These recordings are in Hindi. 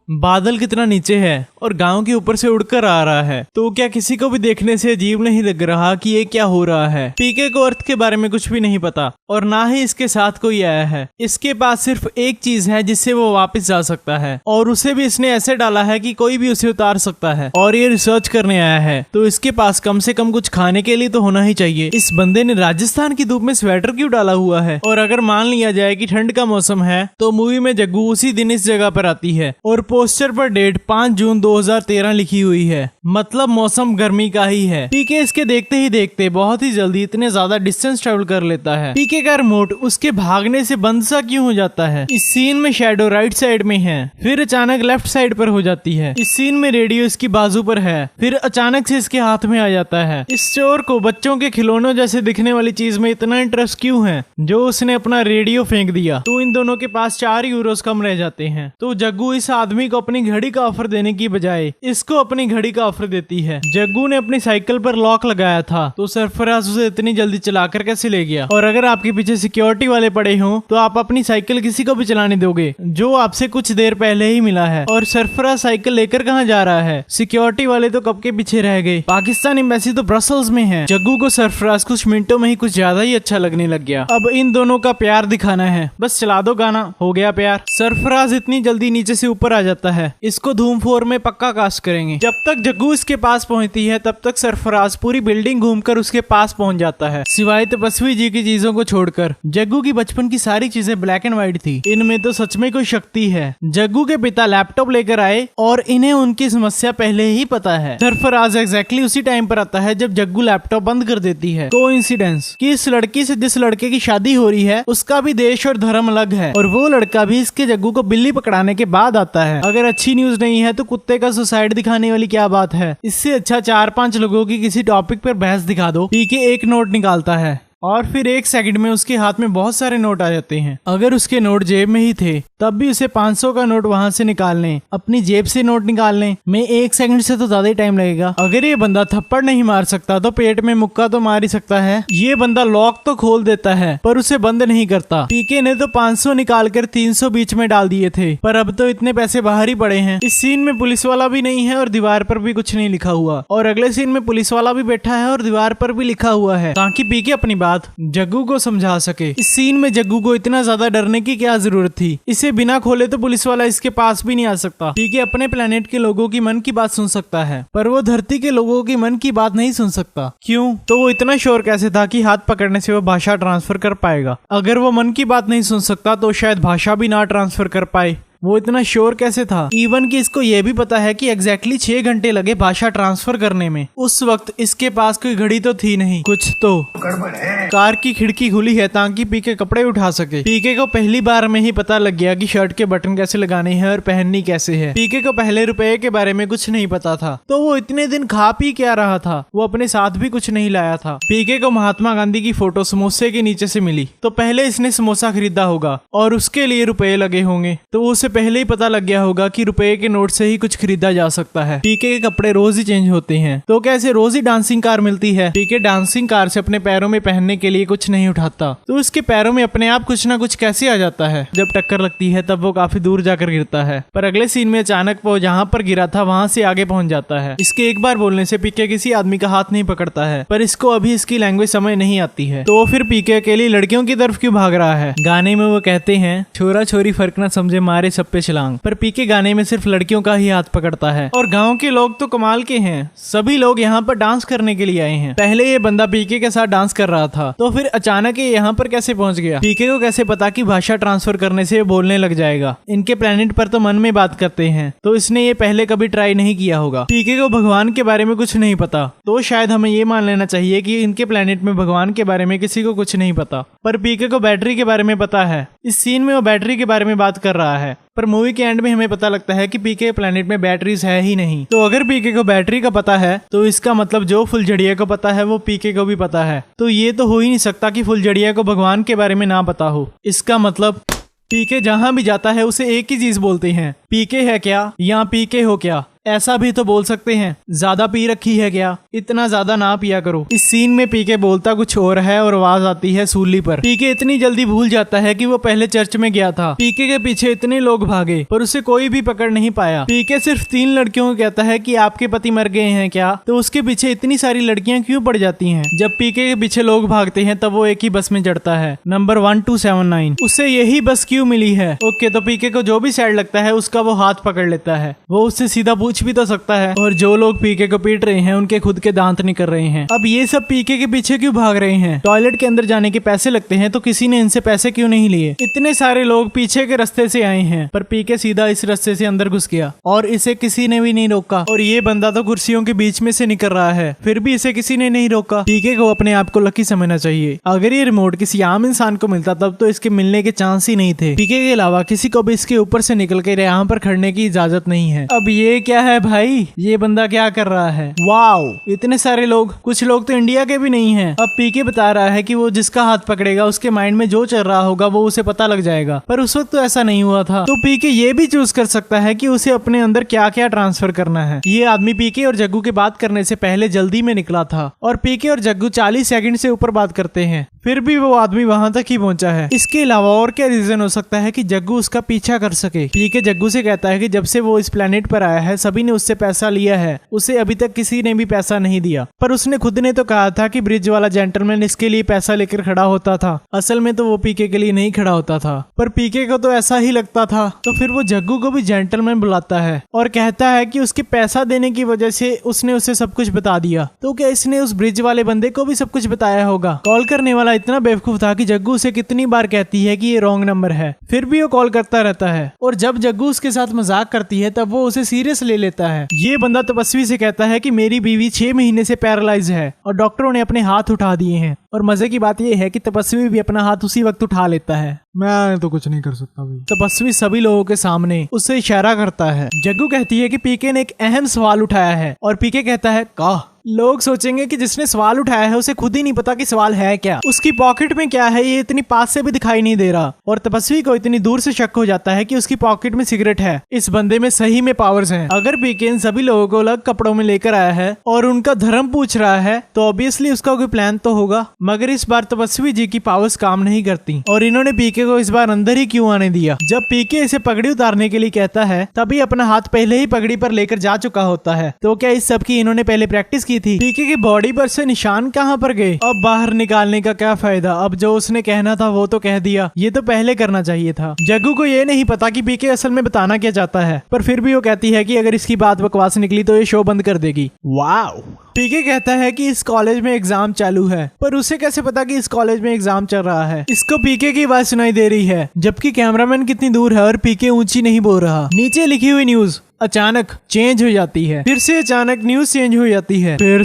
बादल कितना नीचे है और गांव के ऊपर से उड़कर आ रहा है, तो क्या किसी को भी देखने से अजीब नहीं लग रहा कि ये क्या हो रहा है। पीके को अर्थ के बारे में कुछ भी नहीं पता और ना ही इसके साथ कोई आया है। इसके पास सिर्फ एक चीज है जिससे वो वापस जा सकता है और उसे भी इसने ऐसे डाला है कि कोई भी उसे उतार सकता है और ये रिसर्च करने आया है, तो इसके पास कम से कम कुछ खाने के लिए तो होना ही चाहिए। इस बंदे ने राजस्थान की धूप में स्वेटर क्यों डाला हुआ है? और अगर मान लिया जाए कि ठंड का मौसम है तो मूवी में जग्गू उसी दिन इस जगह पर आती है और पोस्टर पर डेट 5 जून 2013 लिखी हुई है, मतलब मौसम गर्मी का ही है। पीके इसके देखते ही देखते बहुत ही जल्दी इतने ज्यादा डिस्टेंस ट्रेवल कर लेता है। पीके का रिमोट उसके भागने से बंद सा क्यों हो जाता है? इस सीन में शैडो राइट साइड में है, फिर अचानक लेफ्ट साइड पर हो जाती है। इस सीन में रेडियो इसकी बाजू पर है, फिर अचानक से इसके हाथ में आ जाता है। इस चोर को बच्चों के खिलौनों जैसे दिखने वाली चीज में इतना इंटरेस्ट क्यों है जो उसने अपना रेडियो फेंक दिया? तो इन दोनों के पास 4 यूरोस कम रह जाते हैं। तो जग्गू इस आदमी को अपनी घड़ी का ऑफर देने की बजाय इसको अपनी घड़ी का ऑफर देती है। जग्गू ने अपनी साइकिल पर लॉक लगाया था, तो सरफराज उसे इतनी जल्दी चलाकर कैसे ले गया? और अगर आपके पीछे सिक्योरिटी वाले पड़े हों तो आप अपनी साइकिल किसी को भी चलाने दोगे जो आपसे कुछ देर पहले ही मिला है। और सरफराज साइकिल लेकर कहाँ जा रहा है? सिक्योरिटी वाले तो कब के पीछे रह गए। पाकिस्तान एम्बेसी तो ब्रसल्स में है। जग्गू को सरफराज कुछ मिनटों में ही कुछ ज्यादा ही अच्छा लगने लग गया। अब इन दोनों का प्यार दिखाना है, बस चला दो गाना, हो गया प्यार। सरफराज इतनी जल्दी नीचे से ऊपर आ जाता है, इसको धूम 4 में पक्का कास्ट करेंगे। जब तक जग्गू इसके पास पहुंचती है तब तक सरफराज पूरी बिल्डिंग घूमकर उसके पास पहुंच जाता है, सिवाय तपस्वी जी की चीजों को छोड़कर। जग्गू की बचपन की सारी चीजें ब्लैक एंड व्हाइट थी, इनमें तो सच में कोई शक्ति है। जग्गू के पिता लैपटॉप लेकर आए और इन्हें उनकी समस्या पहले ही पता है। सरफराज एग्जैक्टली उसी टाइम पर आता है जब जग्गू लैपटॉप बंद कर देती है। कोइंसिडेंस कि इस लड़की से जिस लड़के की शादी हो रही है उसका भी देश और धर्म अलग है और वो लड़का भी इसके जग्गू को बिल्ली पकड़ाने के बाद आता है। अगर अच्छी न्यूज नहीं है तो कुत्ते का सुसाइड दिखाने वाली क्या बात है? इससे अच्छा 4-5 लोगों की किसी टॉपिक पर बहस दिखा दो। पीके एक नोट निकालता है और फिर 1 सेकंड में उसके हाथ में बहुत सारे नोट आ जाते हैं। अगर उसके नोट जेब में ही थे तब भी उसे 500 का नोट वहां से निकालने, अपनी जेब से नोट निकालने में 1 सेकंड से तो ज्यादा ही टाइम लगेगा। अगर ये बंदा थप्पड़ नहीं मार सकता तो पेट में मुक्का तो मार ही सकता है। ये बंदा लॉक तो खोल देता है पर उसे बंद नहीं करता। पीके ने तो 500 निकालकर 300 बीच में डाल दिए थे, पर अब तो इतने पैसे बाहर ही पड़े हैं। इस सीन में पुलिस वाला भी नहीं है और दीवार पर भी कुछ नहीं लिखा हुआ, और अगले सीन में पुलिस वाला भी बैठा है और दीवार पर भी लिखा हुआ है ताकि पीके अपनी जग्गू को समझा सके। इस सीन में जग्गू को इतना ज्यादा डरने की क्या जरूरत थी? इसे बिना खोले तो पुलिस वाला इसके पास भी नहीं आ सकता। पीके अपने प्लेनेट के लोगों की मन की बात सुन सकता है पर वो धरती के लोगों की मन की बात नहीं सुन सकता। क्यों? तो वो इतना श्योर कैसे था कि हाथ पकड़ने से वो भाषा ट्रांसफर कर पाएगा? अगर वो मन की बात नहीं सुन सकता तो शायद भाषा भी ना ट्रांसफर कर पाए। वो इतना श्योर कैसे था? इवन कि इसको ये भी पता है कि एग्जैक्टली 6 घंटे लगे भाषा ट्रांसफर करने में। उस वक्त इसके पास कोई घड़ी तो थी नहीं, कुछ तो गड़बड़ है। कार की खिड़की खुली है ताकि पीके कपड़े उठा सके। पीके को पहली बार में ही पता लग गया कि शर्ट के बटन कैसे लगाने हैं और पहननी कैसे है। पीके को पहले रुपए के बारे में कुछ नहीं पता था, तो वो इतने दिन खा पी क्या रहा था? वो अपने साथ भी कुछ नहीं लाया था। पीके को महात्मा गांधी की फोटो समोसे के नीचे से मिली, तो पहले इसने समोसा खरीदा होगा और उसके लिए रुपए लगे होंगे, तो उसे पहले ही पता लग गया होगा कि रुपए के नोट से ही कुछ खरीदा जा सकता है। पीके के कपड़े रोज ही चेंज होते हैं, तो कैसे रोज ही डांसिंग कार मिलती है? पीके डांसिंग कार से अपने पैरों में पहनने के लिए कुछ नहीं उठाता, तो उसके पैरों में अपने आप कुछ ना कुछ कैसे आ जाता है? जब टक्कर लगती है तब वो काफी दूर जाकर गिरता है, पर अगले सीन में अचानक वो जहाँ पर गिरा था वहाँ से आगे पहुँच जाता है। इसके एक बार बोलने से पीके किसी आदमी का हाथ नहीं पकड़ता है, पर इसको अभी इसकी लैंग्वेज समझ नहीं आती है, तो फिर पीके अकेली लड़कियों की तरफ क्यों भाग रहा है? गाने में वो कहते हैं छोरा छोरी फर्क न समझे मारे सब पे छलांग, पर पीके गाने में सिर्फ लड़कियों का ही हाथ पकड़ता है। और गांव के लोग तो कमाल के हैं, सभी लोग यहाँ पर डांस करने के लिए आए हैं। पहले ये बंदा पीके के साथ डांस कर रहा था, तो फिर अचानक ये यहाँ पर कैसे पहुंच गया? पीके को कैसे पता कि भाषा ट्रांसफर करने से बोलने लग जाएगा? इनके प्लेनेट पर तो मन में बात करते हैं, तो इसने ये पहले कभी ट्राई नहीं किया होगा। पीके को भगवान के बारे में कुछ नहीं पता, तो शायद हमें ये मान लेना चाहिए कि इनके प्लेनेट में भगवान के बारे में किसी को कुछ नहीं पता। पर पीके को बैटरी के बारे में पता है। इस सीन में वो बैटरी के बारे में बात कर रहा है, पर मूवी के एंड में हमें पता लगता है कि पीके प्लेनेट में बैटरीज है ही नहीं। तो अगर पीके को बैटरी का पता है तो इसका मतलब जो फुलझड़िया को पता है वो पीके को भी पता है। तो ये तो हो ही नहीं सकता कि फुलझड़िया को भगवान के बारे में ना पता हो। इसका मतलब पीके जहाँ भी जाता है उसे एक ही चीज बोलते हैं, पीके है क्या या पीके हो क्या। ऐसा भी तो बोल सकते हैं, ज्यादा पी रखी है क्या, इतना ज्यादा ना पिया करो। इस सीन में पीके बोलता कुछ और है और आवाज आती है सूली पर। पीके इतनी जल्दी भूल जाता है कि वो पहले चर्च में गया था। पीके के पीछे इतने लोग भागे पर उसे कोई भी पकड़ नहीं पाया। पीके सिर्फ 3 लड़कियों को कहता है कि आपके पति मर गए हैं क्या, तो उसके पीछे इतनी सारी लड़कियां क्यों पड़ जाती हैं। जब पीके के पीछे लोग भागते हैं तब वो एक ही बस में चढ़ता है, नंबर 1279। उसे यही बस क्यों मिली है। ओके, तो पीके को जो भी सैड लगता है उसका वो हाथ पकड़ लेता है। वो उससे सीधा पूछ भी तो सकता है। और जो लोग पीके को पीट रहे हैं उनके खुद के दांत निकल रहे हैं। अब ये सब पीके के पीछे क्यों भाग रहे हैं। टॉयलेट के अंदर जाने के पैसे लगते हैं तो किसी ने इनसे पैसे क्यों नहीं लिए। इतने सारे लोग पीछे के रास्ते से आए हैं पर पीके सीधा इस रास्ते से अंदर घुस गया और इसे किसी ने भी नहीं रोका। और ये बंदा तो कुर्सियों के बीच में से निकल रहा है फिर भी इसे किसी ने नहीं रोका। पीके को अपने आप को लकी समझना चाहिए। अगर ये रिमोट किसी आम इंसान को मिलता तब तो इसके मिलने के चांस ही नहीं थे। पीके के अलावा किसी को भी इसके ऊपर से निकल कर यहाँ पर खड़ने की इजाजत नहीं है। अब ये क्या है भाई, ये बंदा क्या कर रहा है। वाओ, इतने सारे लोग, कुछ लोग तो इंडिया के भी नहीं है। अब पीके बता रहा है कि वो जिसका हाथ पकड़ेगा उसके माइंड में जो चल रहा होगा वो उसे पता लग जाएगा, पर उस वक्त तो ऐसा नहीं हुआ था। तो पीके ये भी चूज कर सकता है कि उसे अपने अंदर क्या क्या ट्रांसफर करना है। ये आदमी पीके और जग्गू के बात करने से पहले जल्दी में निकला था और पीके और जग्गू 40 सेकंड से ऊपर बात करते हैं फिर भी वो आदमी वहां तक ही पहुंचा है। इसके अलावा और क्या रीजन हो सकता है कि जग्गू उसका पीछा कर सके। पीके जग्गू से कहता है कि जब से वो इस प्लेनेट पर आया है सभी ने उससे पैसा लिया है, उसे अभी तक किसी ने भी पैसा नहीं दिया। पर उसने खुद ने तो कहा था कि ब्रिज वाला जेंटलमैन इसके लिए पैसा लेकर खड़ा होता था। असल में तो वो पीके के लिए नहीं खड़ा होता था, पर पीके को तो ऐसा ही लगता था। तो फिर वो जग्गू को भी जेंटलमैन बुलाता है और कहता है कि उसके पैसा देने की वजह से उसने उसे सब कुछ बता दिया। तो क्या इसने उस ब्रिज वाले बंदे को भी सब कुछ बताया होगा। कॉल करने वाला इतना बेवकूफ था कि जग्गू उसे कितनी बार कहती है कि ये रॉन्ग नंबर है, फिर भी वो कॉल करता रहता है। और जब जग्गू उसके साथ मजाक करती है तब वो उसे सीरियस ले लेता है। ये बंदा तपस्वी से कहता है कि मेरी बीवी 6 महीने से पैरालाइज है और डॉक्टरों ने अपने हाथ उठा दिए हैं। और मजे की बात यह है कि तपस्वी भी अपना हाथ उसी वक्त उठा लेता है। मैं तो कुछ नहीं कर सकता भाई। तपस्वी सभी लोगों के सामने उससे इशारा करता है। जग्गू कहती है कि पीके ने एक अहम सवाल उठाया है और पीके कहता है का। लोग सोचेंगे कि जिसने सवाल उठाया है उसे खुद ही नहीं पता कि सवाल है क्या, उसकी पॉकेट में क्या है ये इतनी पास से भी दिखाई नहीं दे रहा। और तपस्वी को इतनी दूर से शक हो जाता है कि उसकी पॉकेट में सिगरेट है। इस बंदे में सही में पावर्स हैं। अगर पीके इन सभी लोगों को अलग कपड़ों में लेकर आया है और उनका धर्म पूछ रहा है तो ऑब्वियसली उसका कोई प्लान तो होगा। मगर इस बार तपस्वी जी की पावर्स काम नहीं करती और इन्होंने पीके को इस बार अंदर ही क्यों आने दिया। जब पीके इसे पगड़ी उतारने के लिए कहता है तभी अपना हाथ पहले ही पगड़ी पर लेकर जा चुका होता है। तो क्या इस सब की इन्होंने पहले प्रैक्टिस की थी। पीके की बॉडी पर से निशान कहाँ पर गए। अब बाहर निकालने का क्या फायदा, अब जो उसने कहना था वो तो कह दिया। ये तो पहले करना चाहिए था। जग्गू को ये नहीं पता कि पीके असल में बताना क्या चाहता है, पर फिर भी वो कहती है कि अगर इसकी बात बकवास निकली तो ये शो बंद कर देगी। वाओ। पीके कहता है कि इस कॉलेज में एग्जाम चालू है, पर उसे कैसे पता कि इस कॉलेज में एग्जाम चल रहा है। इसको पीके की आवाज सुनाई दे रही है जबकि कैमरामैन कितनी दूर है और पीके ऊंची नहीं बोल रहा। नीचे लिखी हुई न्यूज अचानक चेंज हो जाती है। फिर से अचानक न्यूज चेंज हो जाती है। फिर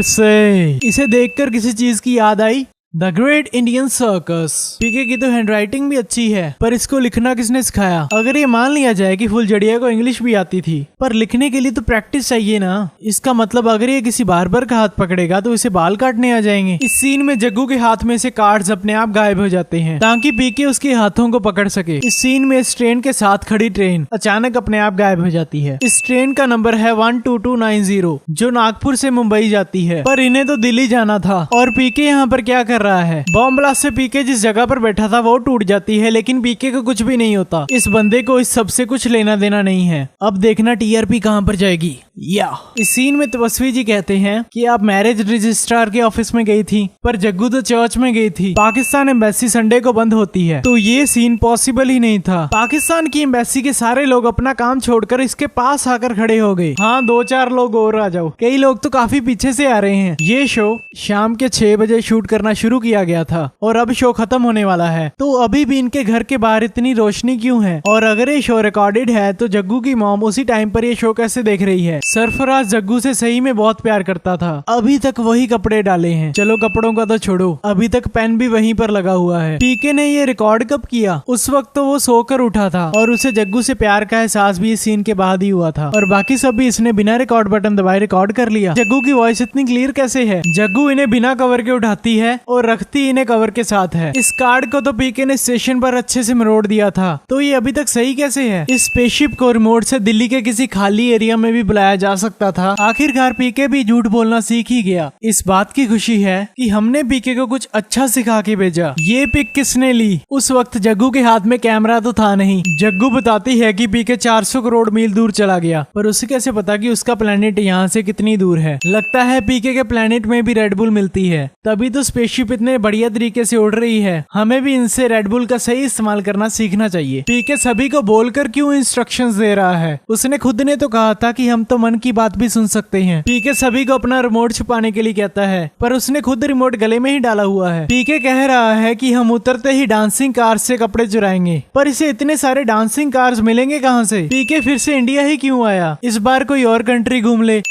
से इसे देखकर किसी चीज की याद आई, द ग्रेट इंडियन सर्कस। पीके की तो हैंडराइटिंग भी अच्छी है, पर इसको लिखना किसने सिखाया। अगर ये मान लिया जाए कि फुलझड़िया को इंग्लिश भी आती थी, पर लिखने के लिए तो प्रैक्टिस चाहिए ना। इसका मतलब अगर ये किसी बार्बर का हाथ पकड़ेगा तो इसे बाल काटने आ जाएंगे। इस सीन में जग्गू के हाथ में से कार्ड्स अपने आप गायब हो जाते हैं ताकि पीके उसके हाथों को पकड़ सके। इस सीन में इस ट्रेन के साथ खड़ी ट्रेन अचानक अपने आप गायब हो जाती है। इस ट्रेन का नंबर है 12290 जो नागपुर से मुंबई जाती है, पर इन्हें तो दिल्ली जाना था। और पीके यहाँ पर क्या कर रहा है। बॉम्ब ब्लास्ट से पीके जिस जगह पर बैठा था वो टूट जाती है, लेकिन पीके को कुछ भी नहीं होता। इस बंदे को इस सबसे कुछ लेना देना नहीं है। अब देखना टीआरपी कहाँ पर जाएगी। या इस सीन में तपस्वी जी कहते हैं कि आप मैरिज रजिस्ट्रार के ऑफिस में गई थी, पर जग्गू तो चर्च में गई थी। पाकिस्तान एम्बेसी संडे को बंद होती है, तो ये सीन पॉसिबल ही नहीं था। पाकिस्तान की एम्बेसी के सारे लोग अपना काम छोड़कर इसके पास आकर खड़े हो गए। हाँ, 2-4 लोग और आ जाओ। कई लोग तो काफी पीछे से आ रहे हैं। ये शो शाम के 6 बजे शूट करना शुरू किया गया था और अब शो खत्म होने वाला है। तो अभी भी इनके घर के बाहर इतनी रोशनी क्यों है। और अगर ये शो रिकॉर्डेड है तो जग्गू की मॉम उसी टाइम पर ये शो कैसे देख रही है। सरफराज जग्गू से सही में बहुत प्यार करता था, अभी तक वही कपड़े डाले हैं। चलो कपड़ों का तो छोड़ो, अभी तक पेन भी वहीं पर लगा हुआ है। पीके ने ये रिकॉर्ड कब किया। उस वक्त तो वो सोकर उठा था और उसे जग्गू से प्यार का एहसास भी इस सीन के बाद ही हुआ था। और बाकी सब भी इसने बिना रिकॉर्ड बटन दबाए रिकॉर्ड कर लिया। जग्गू की वॉइस इतनी क्लियर कैसे है। जग्गू इन्हें बिना कवर के उठाती है और और रखती इन्हें कवर के साथ है। इस कार्ड को तो पीके ने स्टेशन पर अच्छे से मरोड़ दिया था, तो ये अभी तक सही कैसे है? इस स्पेसशिप को रिमोट से दिल्ली के किसी खाली एरिया में भी बुलाया जा सकता था। आखिरकार पीके भी झूठ बोलना सीख ही गया। इस बात की खुशी है कि हमने पीके को कुछ अच्छा सिखा के भेजा। ये पिक किसने ली? उस वक्त जग्गू के हाथ में कैमरा तो था नहीं। जग्गू बताती है कि पीके 400 करोड़ मील दूर चला गया, पर उसे कैसे पता कि उसका प्लेनेट यहाँ से कितनी दूर है? लगता है पीके के प्लेनेट में भी रेडबुल मिलती है, तभी तो स्पेसशिप इतने बढ़िया तरीके से उड़ रही है। हमें भी इनसे रेडबुल का सही इस्तेमाल करना सीखना चाहिए। पीके सभी को बोलकर क्यों इंस्ट्रक्शंस दे रहा है? उसने खुद ने तो कहा था कि हम तो मन की बात भी सुन सकते हैं। पीके सभी को अपना रिमोट छुपाने के लिए कहता है, पर उसने खुद रिमोट गले में ही डाला हुआ है। पीके कह रहा है कि हम उतरते ही डांसिंग कार से कपड़े चुराएंगे, पर इसे इतने सारे डांसिंग कार्स मिलेंगे कहाँ से? पीके फिर से इंडिया ही क्यों आया? इस बार कोई और कंट्री घूम ले।